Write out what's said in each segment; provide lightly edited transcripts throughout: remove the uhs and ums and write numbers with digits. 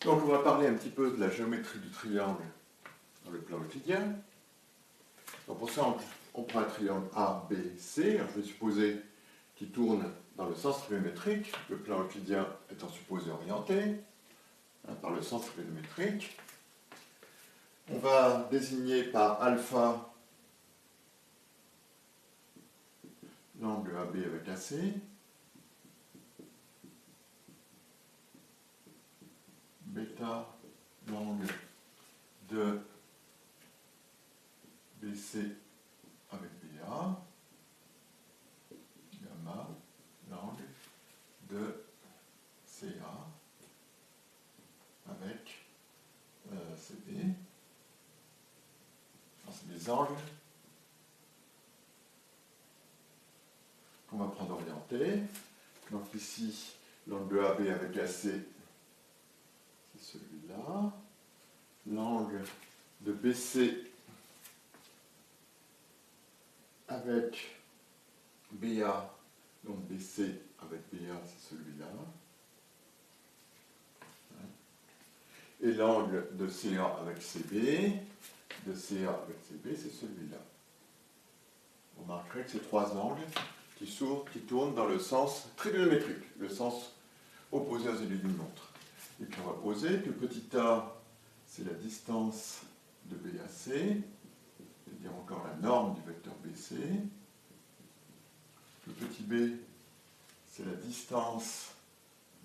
Donc on va parler un petit peu de la géométrie du triangle dans le plan euclidien. Donc pour ça, on prend un triangle ABC. Alors je vais supposer qu'il tourne dans le sens trigonométrique, le plan euclidien étant supposé orienté par le sens trigonométrique. On va désigner par alpha l'angle AB avec AC. Bêta l'angle de BC avec BA. Gamma l'angle de CA avec CD. C'est des angles qu'on va prendre orientés. Donc ici, l'angle AB avec AC, c'est celui-là. L'angle de BC avec BA, donc BC avec BA, c'est celui-là. Et l'angle de CA avec CB, de CA avec CB, c'est celui-là. Vous remarquerez que ces trois angles qui tournent dans le sens trigonométrique, le sens opposé aux aiguilles d'une montre. Et puis on va poser que le petit a, c'est la distance de BAC, c'est-à-dire encore la norme du vecteur BC. Le petit b, c'est la distance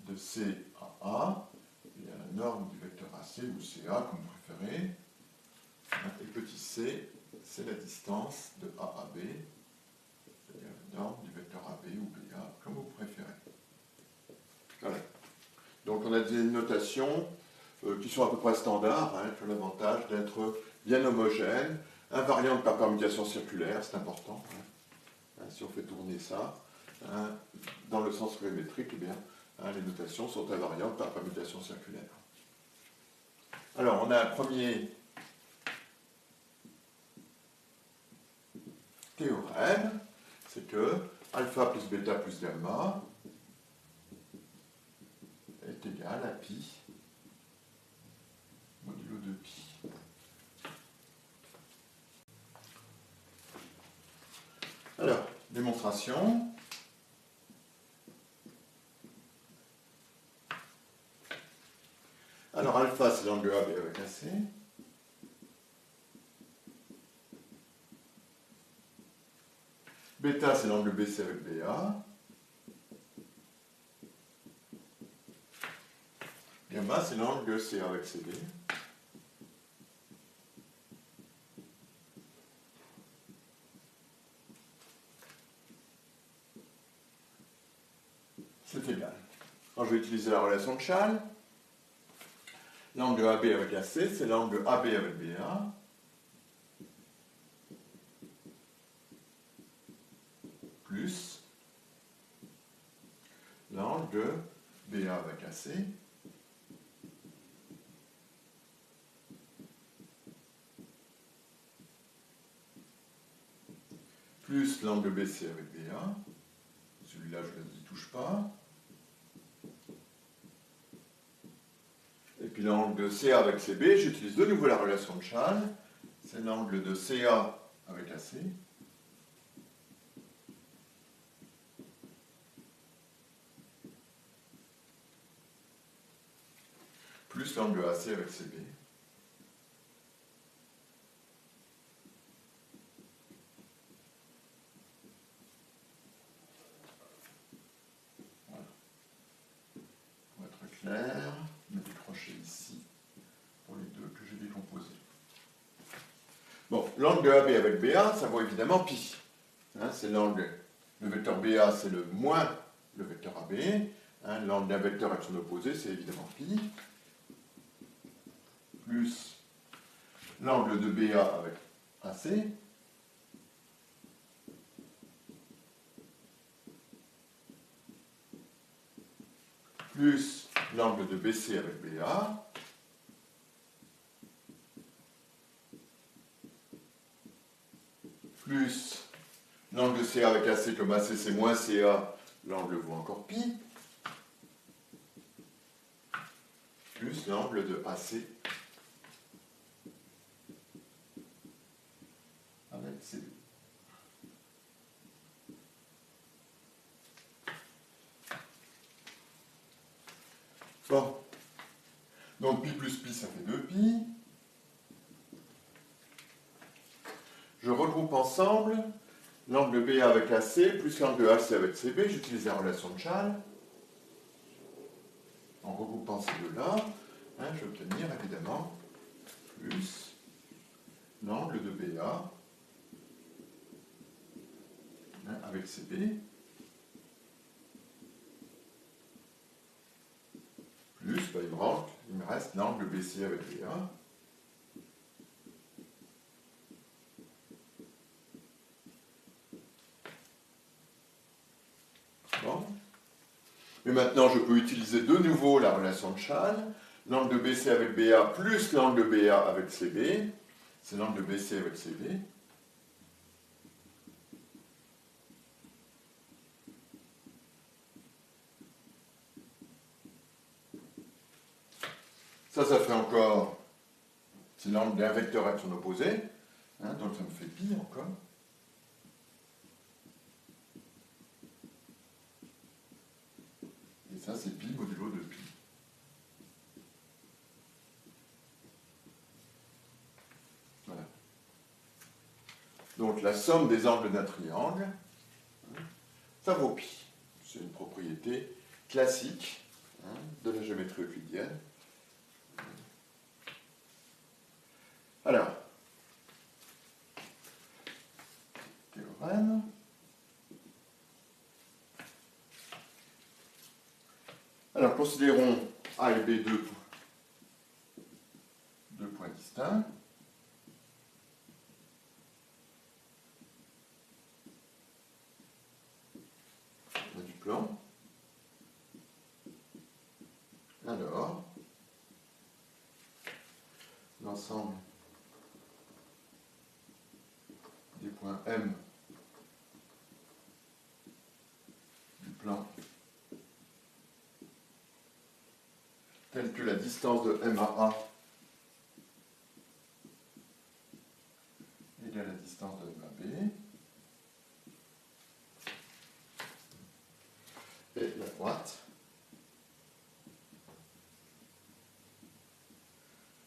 de C à A, et la norme du vecteur AC, ou CA, comme vous préférez. Et petit c, c'est la distance de A à B, c'est-à-dire la norme du vecteur AB ou BA, comme vous préférez. Voilà. Donc on a des notations qui sont à peu près standards, qui ont l'avantage d'être bien homogènes, invariantes par permutation circulaire, c'est important. Si on fait tourner ça, dans le sens trigonométrique, eh bien, les notations sont invariantes par permutation circulaire. Alors, on a un premier théorème, c'est que alpha plus bêta plus gamma est égal à pi modulo de pi. Alors, démonstration. Alors, alpha, c'est l'angle AB avec AC. Bêta, c'est l'angle BC avec BA. Gamma, c'est l'angle CA avec CB. C'est égal. Alors, je vais utiliser la relation de Chasles. L'angle AB avec AC, c'est l'angle AB avec BA. Plus l'angle de BA avec AC. Plus l'angle BC avec BA. Celui-là, je ne n'y touche pas. Et puis l'angle de CA avec CB, j'utilise de nouveau la relation de Chasles. C'est l'angle de CA avec AC. Plus l'angle AC avec CB. Voilà. Pour être clair, je vais décrocher ici pour les deux que j'ai décomposés. Bon, l'angle de AB avec BA, ça vaut évidemment pi. C'est l'angle, le vecteur BA, c'est le moins le vecteur AB. L'angle d'un vecteur avec son opposé, c'est évidemment pi. Plus l'angle de BA avec AC. Plus l'angle de BC avec BA. Plus l'angle de CA avec AC, comme AC c'est moins CA, l'angle vaut encore pi. Plus plus l'angle de AC avec CB. Bon. Donc pi plus pi, ça fait 2pi. Je regroupe ensemble l'angle BA avec AC plus l'angle AC avec CB. J'utilise la relation de Chasles. En regroupant ces deux-là, je vais obtenir évidemment plus l'angle de BA avec CB plus, il me reste l'angle BC avec BA. Bon. Et maintenant, je peux utiliser de nouveau la relation de Chasles. L'angle de BC avec BA plus l'angle de BA avec CB. C'est l'angle de BC avec CB. Ça fait encore, c'est l'angle d'un vecteur à son opposé. Donc ça me fait pi encore. Et ça, c'est pi modulo de pi. Voilà. Donc la somme des angles d'un triangle, ça vaut pi. C'est une propriété classique de la géométrie euclidienne. Alors, théorème. Alors, considérons A et B deux points distincts. On a du plan. Alors, l'ensemble des points M du plan tel que la distance de M à A égale la distance de M à B, et la droite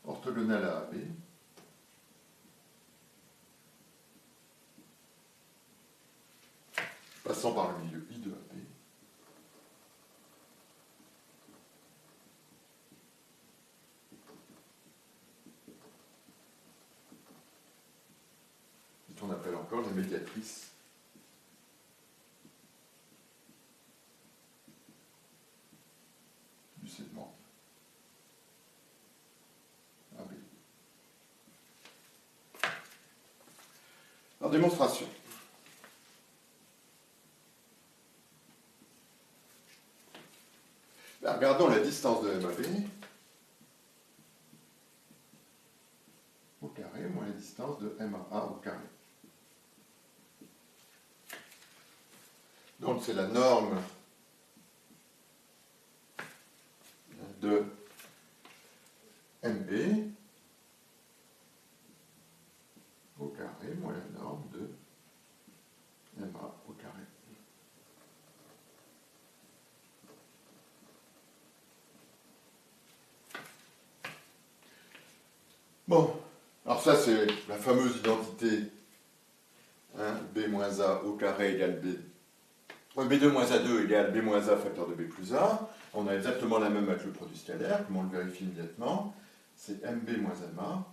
orthogonale à AB passant par le milieu I de AB qu'on appelle encore la médiatrice du segment AB. En démonstration. Là, regardons la distance de M à B au carré moins la distance de M à A au carré. Donc c'est la norme de MB au carré moins la norme de MA au carré. Bon, alors ça c'est la fameuse identité B moins A au carré égale B. B2 moins A2 égale B moins A facteur de B plus A. On a exactement la même avec le produit scalaire, comme on le vérifie immédiatement. C'est MB moins MA.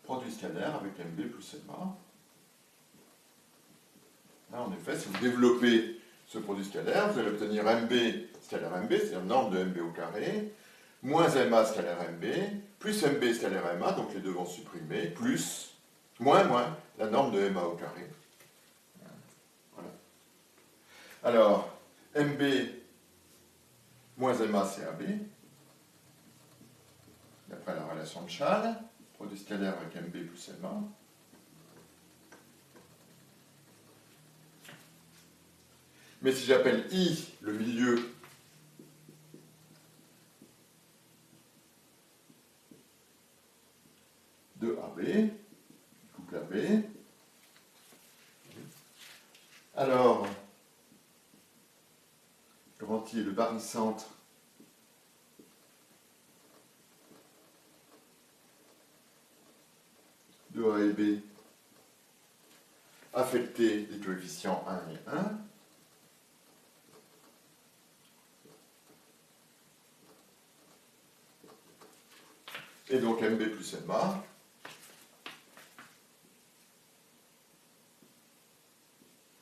Produit scalaire avec MB plus MA. Là, en effet, si vous développez ce produit scalaire, vous allez obtenir MB scalaire MB, c'est-à-dire la norme de MB au carré, moins MA scalaire MB, plus MB scalaire MA, donc les deux vont se supprimer, plus, moins la norme de MA au carré. Voilà. Alors, MB moins MA, c'est AB. D'après la relation de Chasles, produit scalaire avec MB plus MA. Mais si j'appelle I le milieu Alors, grand I est le barycentre de A et B affecté des coefficients 1 et 1. Et donc MB plus MA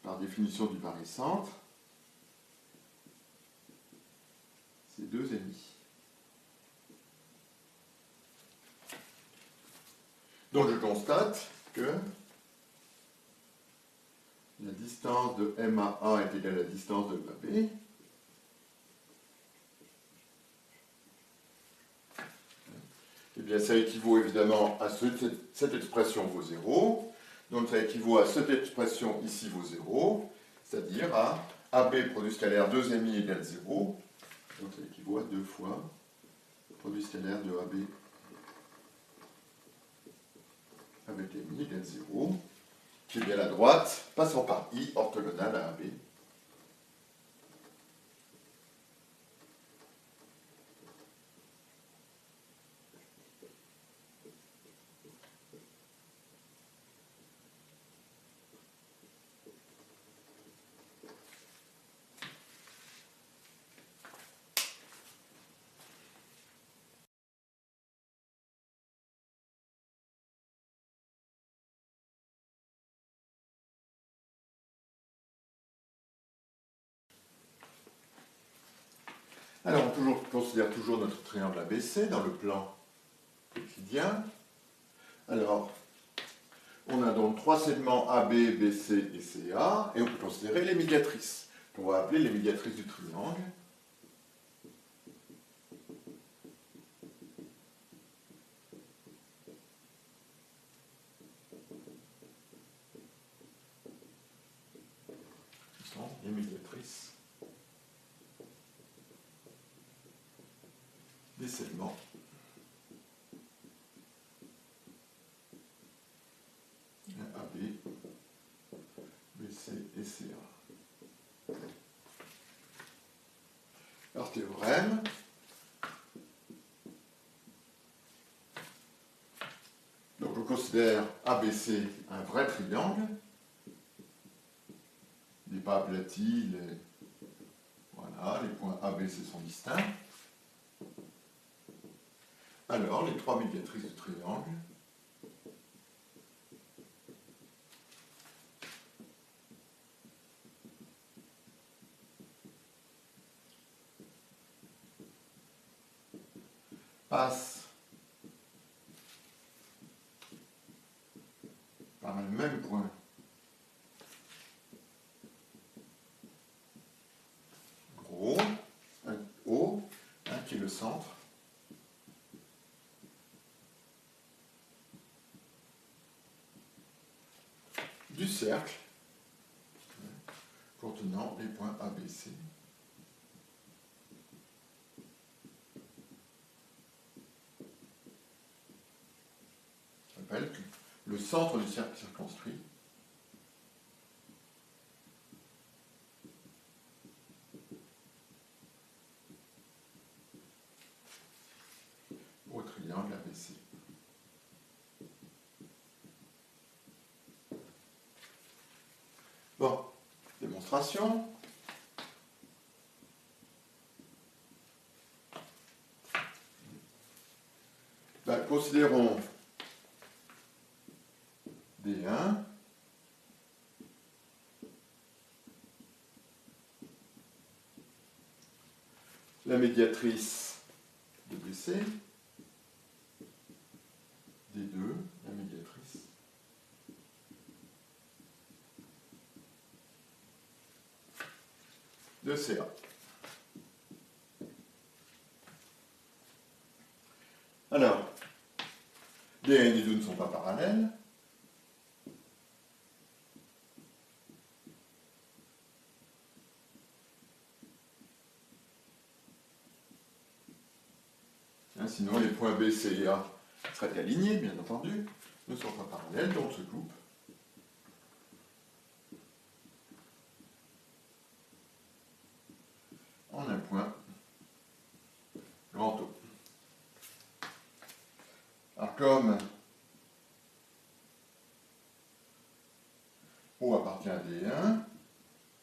par définition du barycentre, c'est 2,5. Donc je constate que la distance de MAA est égale à la distance de AB. Eh bien, ça équivaut évidemment à cette expression vaut 0. Donc ça équivaut à cette expression ici vaut 0, c'est-à-dire à AB produit scalaire 2,5 égale 0. Donc ça équivaut à 2 fois produit scalaire de AB avec MI égale 0, qui est bien la droite passant par I orthogonale à AB. Alors, on considère toujours notre triangle ABC dans le plan euclidien. Alors, on a donc 3 segments AB, BC et CA, et on peut considérer les médiatrices, qu'on va appeler les médiatrices du triangle. Ce sont les médiatrices des segments AB, BC et CA. Alors, théorème. Donc, on considère ABC un vrai triangle. Il n'est pas aplati, voilà, les points ABC sont distincts. Alors, les 3 médiatrices du triangle passent par le même point gros, un O, qui est le centre du cercle contenant les points ABC. Je rappelle que le centre du cercle circonscrit au triangle ABC. Bon, démonstration. Ben, considérons D1 la médiatrice de BC, D2 la médiatrice de CA. Alors, D1 et D2 ne sont pas parallèles. Sinon, les points B, C et A seraient alignés, bien entendu, ne sont pas parallèles, donc se coupent. comme O appartient à D1,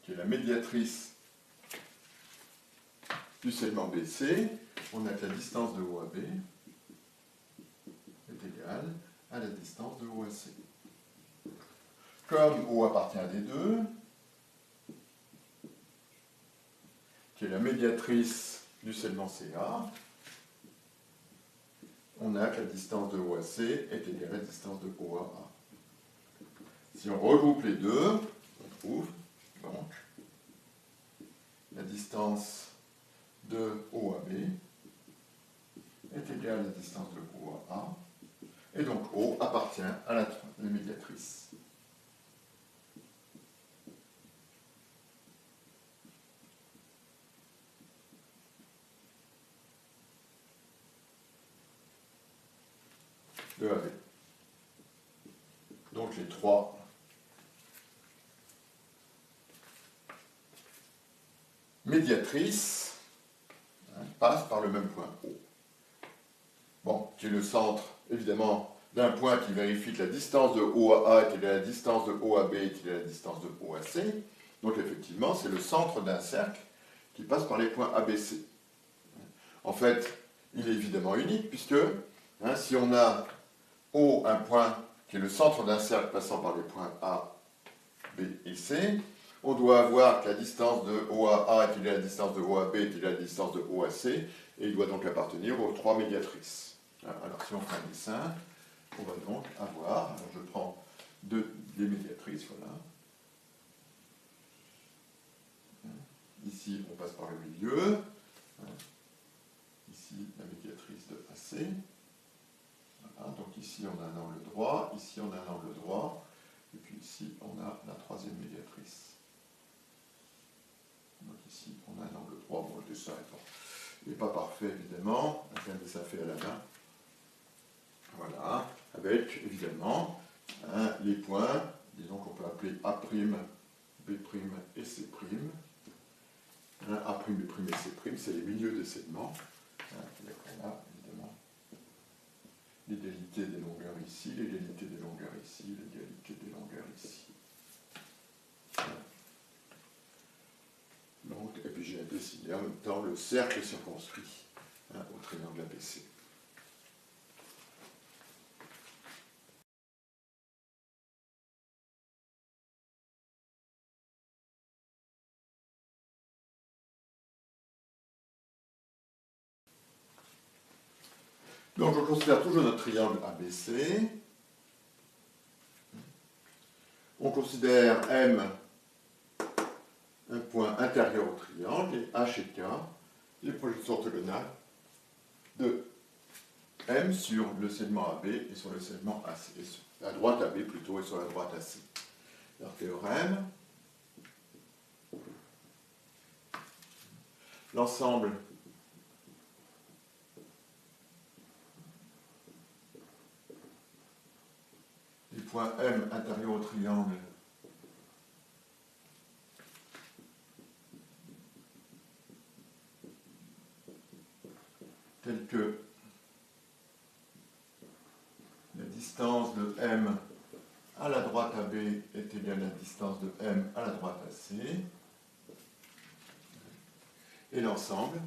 qui est la médiatrice du segment BC, on a que la distance de O à B est égale à la distance de O à C. Comme O appartient à D2, qui est la médiatrice du segment CA, on a que la distance de O à C est égale à la distance de O à A. Si on regroupe les deux, on trouve donc la distance de O à B est égale à la distance de O à A, et donc O appartient à la médiatrice. De AB. Donc les trois médiatrices passent par le même point O. Bon, qui est le centre, évidemment, d'un point qui vérifie que la distance de O à A est égale à la distance de O à B est égale à la distance de O à C. Donc effectivement, c'est le centre d'un cercle qui passe par les points ABC. En fait, il est évidemment unique, puisque si on a O, un point qui est le centre d'un cercle passant par les points A, B et C, on doit avoir que la distance de O à A est égale à la distance de O à B est égale à la distance de O à C, et il doit donc appartenir aux trois médiatrices. Alors si on fait un dessin, on va donc avoir, alors je prends des médiatrices, voilà. Ici, on passe par le milieu. Ici, la médiatrice de AC. Voilà, donc ici, on a un angle droit, ici, on a un angle droit, et puis ici, on a la troisième médiatrice. Donc ici, on a un angle droit. Bon, le dessin n'est pas parfait, évidemment. C'est un dessin fait à la main. Voilà, avec, évidemment, les points, disons qu'on peut appeler A', B' et C'. A', B' et C', c'est les milieux des segments. Donc on a, évidemment, l'égalité des longueurs ici, l'égalité des longueurs ici, l'égalité des longueurs ici. Donc, et puis j'ai dessiné en même temps le cercle circonscrit au triangle ABC. Donc on considère toujours notre triangle ABC. On considère M un point intérieur au triangle et H et K les projections orthogonales de M sur le segment AB et sur le segment AC, et sur la droite AB plutôt et sur la droite AC. Alors théorème, l'ensemble des points M intérieurs au triangle tel que la distance de M à la droite AB est égale à la distance de M à la droite AC, et l'ensemble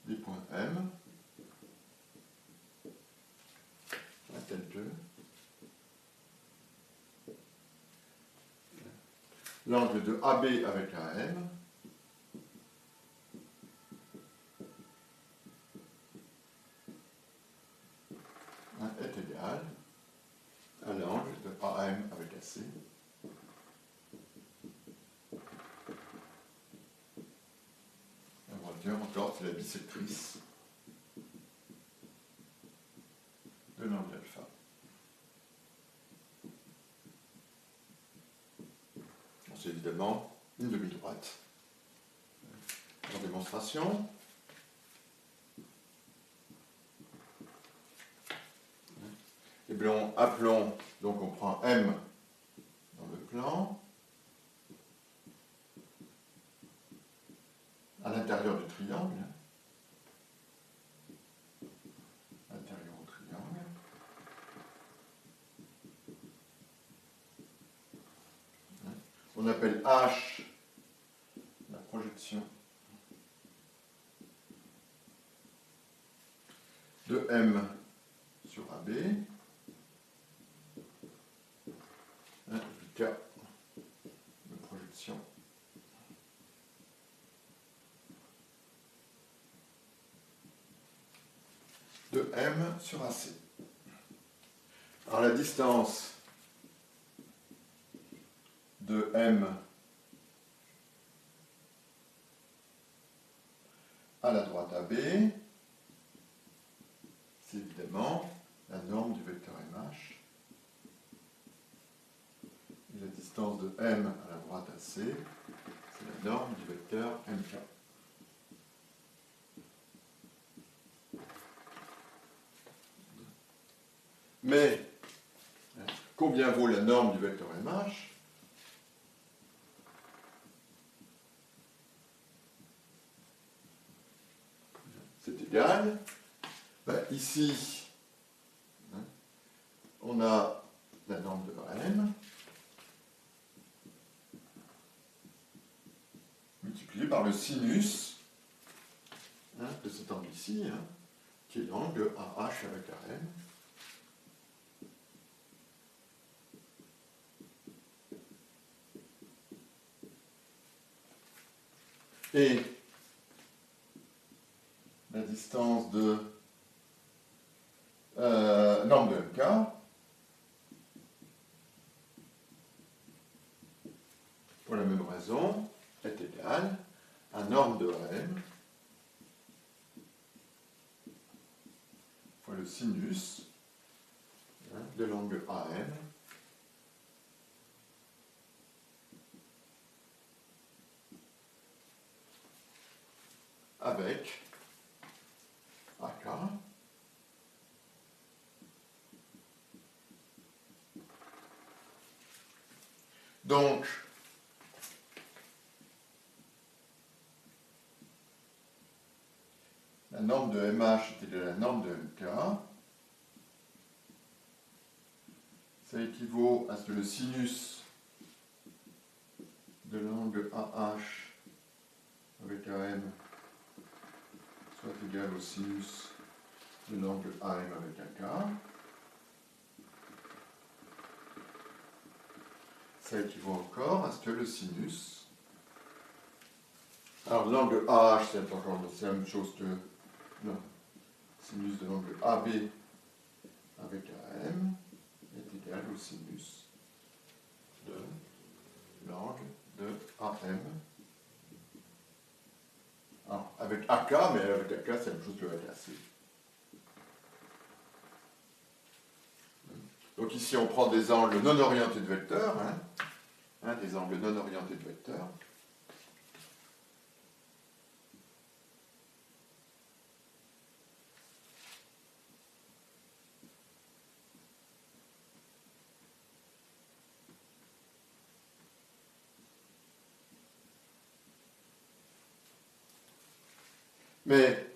des points M tel que l'angle de AB avec AM est égal à l'angle de AM avec AC on va dire encore c'est la bisectrice de l'angle alpha. C'est évidemment une demi-droite. En démonstration, et bien, appelons, donc on prend M dans le plan, à l'intérieur du triangle, intérieur au triangle, on appelle H la projection de M sur AB, K de projection de M sur AC. Alors la distance de M à la droite AB, c'est évidemment la norme du vecteur MH. Et la distance de M à la droite AC, c'est la norme du vecteur MK. Mais combien vaut la norme du vecteur MH? C'est égal. Ici, on a la norme de AM multipliée par le sinus de cet angle ici, qui est l'angle AH avec AM. Et la distance de norme de MK, pour la même raison, est égale à norme de AM fois le sinus de l'angle AM avec AK donc la norme de MH est égale à la norme de MK. Ça équivaut à ce que le sinus de l'angle AH avec AM soit égal au sinus de l'angle AM avec AK. Ça équivaut encore à ce que le sinus... Alors l'angle AH, c'est encore la même chose que le sinus de l'angle AB avec AM est égal au sinus de l'angle de AM. Alors, avec AK, mais avec AK, c'est la même chose que avec AC. Donc ici, on prend des angles non orientés de vecteurs, des angles non orientés de vecteurs. Mais,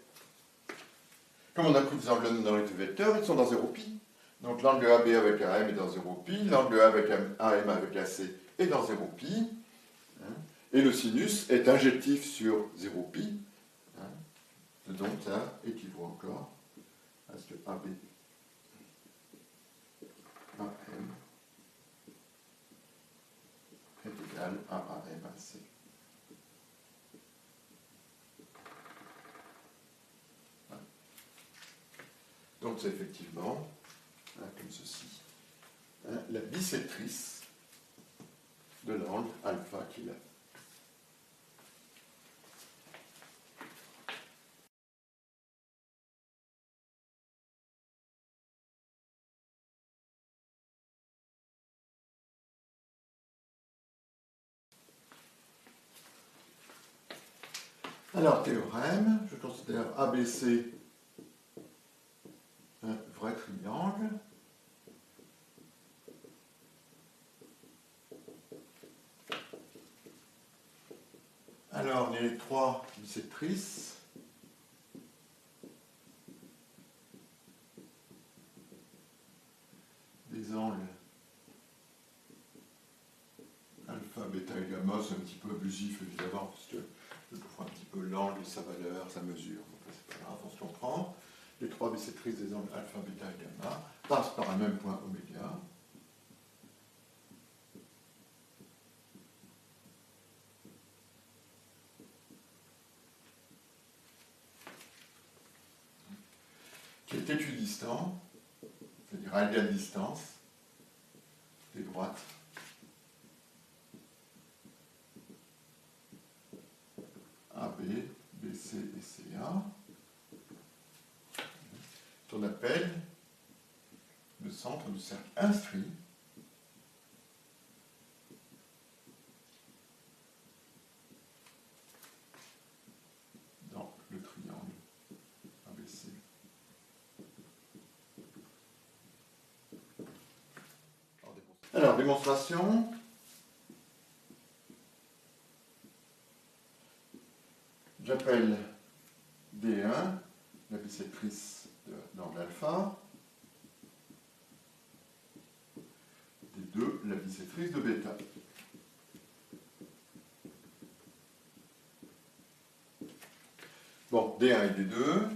comme on a pris des angles non orientés de vecteurs, ils sont dans 0 pi. Donc l'angle AB avec AM est dans 0 pi, l'angle A avec AM avec AC est dans 0 pi, et le sinus est injectif sur 0 pi, donc ça équivaut encore à ce que AB AM est égal à AM AC. Donc c'est effectivement, comme ceci, la bisectrice de l'angle alpha qu'il a. Alors, théorème, je considère ABC un vrai triangle. Alors, les trois bisectrices. Des angles alpha, bêta et gamma, c'est un petit peu abusif évidemment, parce que je trouve un petit peu l'angle, sa valeur, sa mesure. Donc là, c'est pas grave, on se comprend. Les trois bisectrices des angles alpha, bêta et gamma passent par un même point oméga. Qui est équidistant, c'est-à-dire à égale distance des droites AB, BC et CA, qu'on appelle le centre du cercle inscrit dans le triangle ABC. Alors, démonstration. J'appelle D1 la bisectrice de l'angle alpha, D2 la bisectrice de bêta. Bon, D1 et D2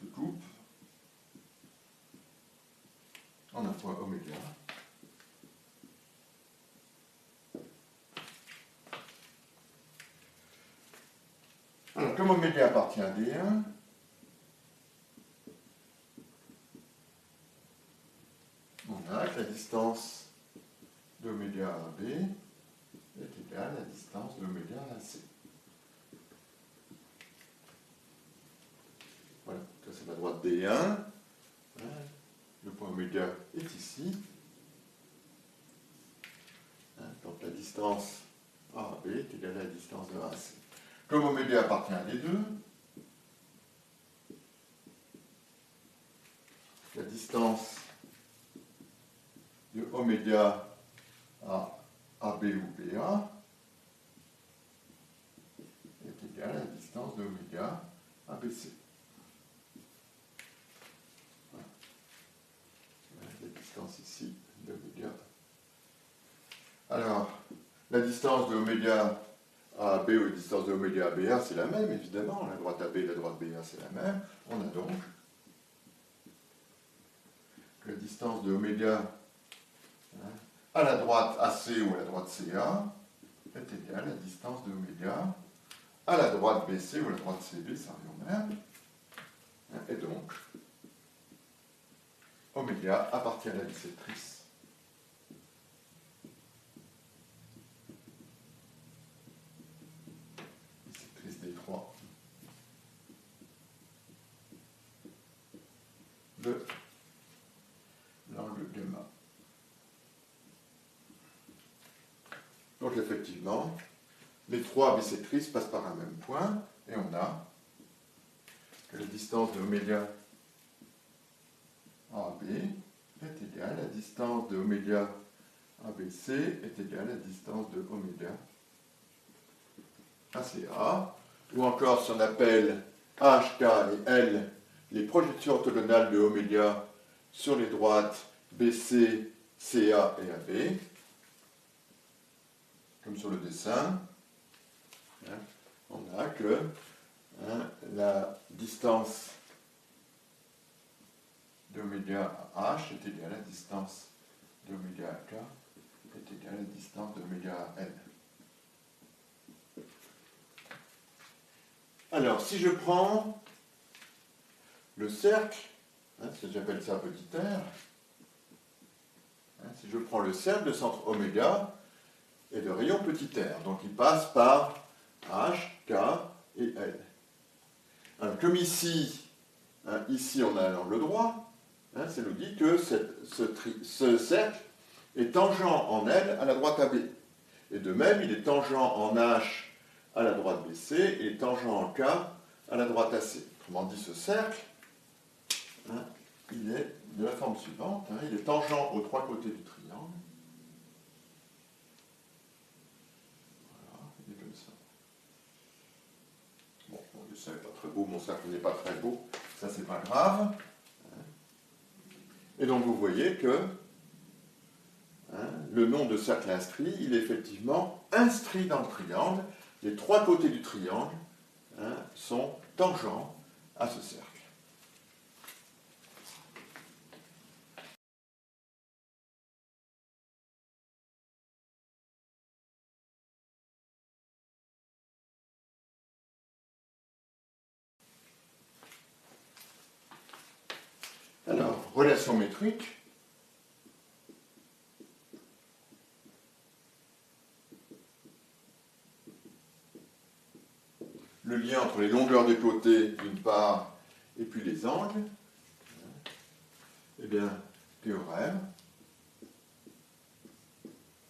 se coupent en un point oméga. Alors, comme oméga appartient à D1, on a que la distance d'oméga à B est égale à la distance d'oméga à C. Voilà, ça c'est la droite D1. Le point oméga est ici. Donc la distance A à B est égale à la distance de A à C. Comme oméga appartient à D2, la distance de oméga à AB ou BA est égale à la distance de oméga à BC. Voilà. La distance ici d'oméga. Alors, la distance de oméga à AB ou la distance de oméga à BA, c'est la même, évidemment. La droite AB et la droite BA, c'est la même. On a donc que la distance de oméga à la droite AC ou à la droite CA est égale à la distance de oméga à la droite BC ou à la droite CB, ça revient au même. Et donc, oméga appartient à la bisectrice. Bisectrice D3 de l'angle gamma. Donc effectivement, les trois bisectrices passent par un même point, et on a que la distance de oméga AB est égale à la distance de oméga ABC est égale à la distance de oméga ACA, ou encore si on appelle H, K et L les projections orthogonales de oméga sur les droites BC, CA et AB, comme sur le dessin, on a que la distance d'oméga à H est égale à la distance d'oméga à K est égale à la distance d'oméga à L. Alors, si je prends le cercle, si j'appelle ça petit r, si je prends le cercle de centre oméga et de rayon petit r, donc il passe par H, K et L. Alors, comme ici, ici on a l'angle droit, ça nous dit que ce cercle est tangent en L à la droite AB. Et de même, il est tangent en H à la droite BC et tangent en K à la droite AC. Autrement dit, ce cercle, il est de la forme suivante, il est tangent aux trois côtés du triangle. ça n'est pas très beau, mon cercle n'est pas très beau, ça c'est pas grave. Et donc vous voyez que le nom de cercle inscrit, il est effectivement inscrit dans le triangle. Les trois côtés du triangle sont tangents à ce cercle. Alors, relation métrique. Le lien entre les longueurs des côtés d'une part et puis les angles. Eh bien, théorème.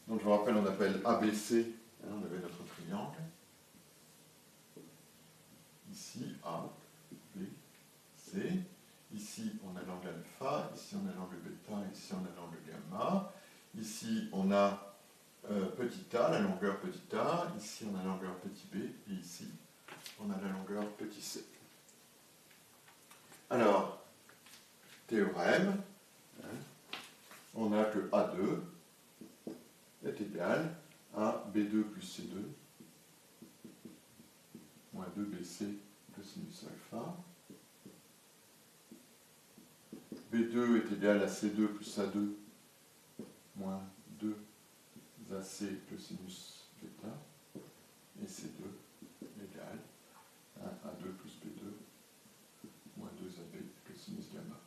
Donc je vous rappelle, on appelle ABC, on avait notre triangle. Ici, A, B, C. Ici, on a l'angle alpha, ici on a l'angle bêta, ici on a l'angle gamma. Ici, on a petit a, la longueur petit a. Ici, on a la longueur petit b. Et ici, on a la longueur petit c. Alors, théorème, on a que A2 est égal à B2 plus C2 moins 2BC cosinus alpha. B2 est égal à C2 plus A2 moins 2AC cosinus bêta. Et C2 égale à A2 plus B2 moins 2AB cosinus gamma.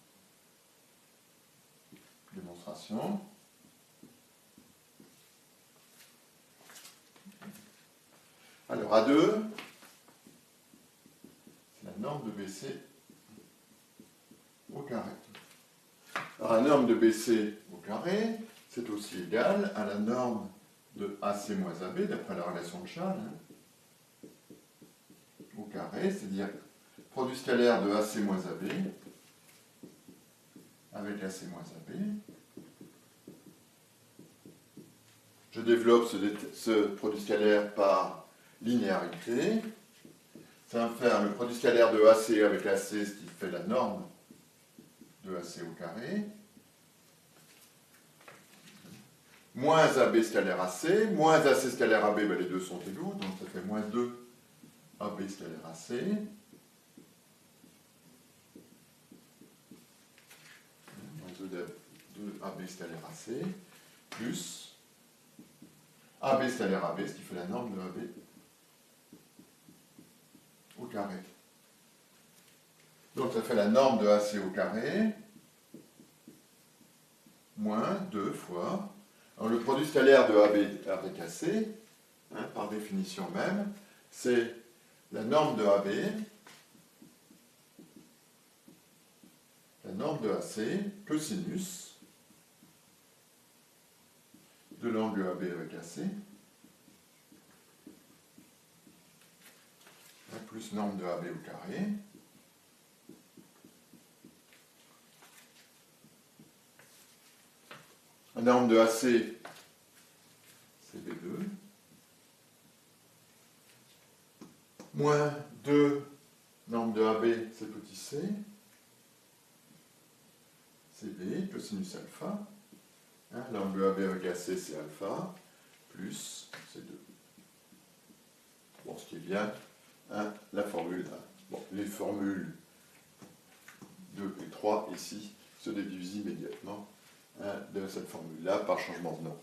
Démonstration. Alors A2, c'est la norme de BC au carré. Alors la norme de BC au carré, c'est aussi égal à la norme de AC moins AB, d'après la relation de Charles, au carré, c'est-à-dire produit scalaire de AC moins AB avec AC moins AB. Je développe ce produit scalaire par linéarité. Ça va me faire le produit scalaire de AC avec AC, ce qui fait la norme de AC au carré. Moins AB scalaire AC, moins AC scalaire AB, ben les deux sont égaux, donc ça fait moins 2 AB scalaire AC. Moins 2 AB scalaire AC, plus AB scalaire AB, ce qui fait la norme de AB au carré. Donc ça fait la norme de AC au carré, moins 2 fois. Alors le produit scalaire de AB avec AC, par définition même, c'est la norme de AB, la norme de AC, cosinus de l'angle AB avec AC, plus norme de AB au carré. La norme de AC, c'est B2. Moins 2, norme de AB, c'est petit c. C'est B, cosinus alpha. L'angle AB avec AC, c'est alpha, plus C2. Bon, ce qui est bien, la formule 1. Bon, les formules 2 et 3 ici se déduisent immédiatement de cette formule-là par changement de nom.